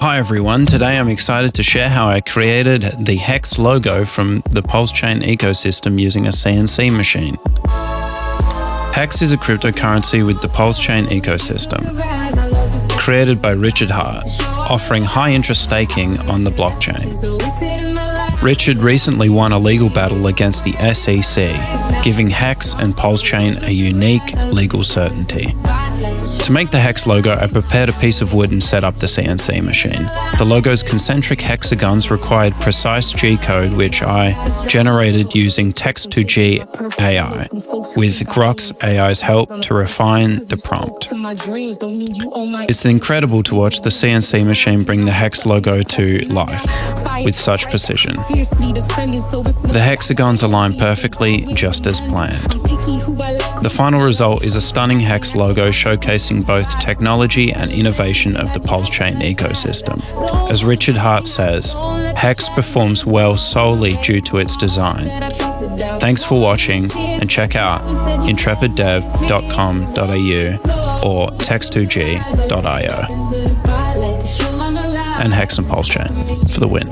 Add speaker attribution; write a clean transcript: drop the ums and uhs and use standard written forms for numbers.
Speaker 1: Hi everyone, today I'm excited to share how I created the HEX logo from the PulseChain ecosystem using a CNC machine. HEX is a cryptocurrency with the PulseChain ecosystem, created by Richard Hart, offering high-interest staking on the blockchain. Richard recently won a legal battle against the SEC, giving HEX and PulseChain a unique legal certainty. To make the HEX logo, I prepared a piece of wood and set up the CNC machine. The logo's concentric hexagons required precise G code, which I generated using TEXT2G AI, with Grok AI's help to refine the prompt. It's incredible to watch the CNC machine bring the HEX logo to life with such precision. The hexagons align perfectly, just as planned. The final result is a stunning HEX logo showcasing both technology and innovation of the PulseChain ecosystem. As Richard Hart says, HEX performs well solely due to its design. Thanks for watching, and check out intrepiddev.com.au or text2g.io. And HEX and PulseChain for the win.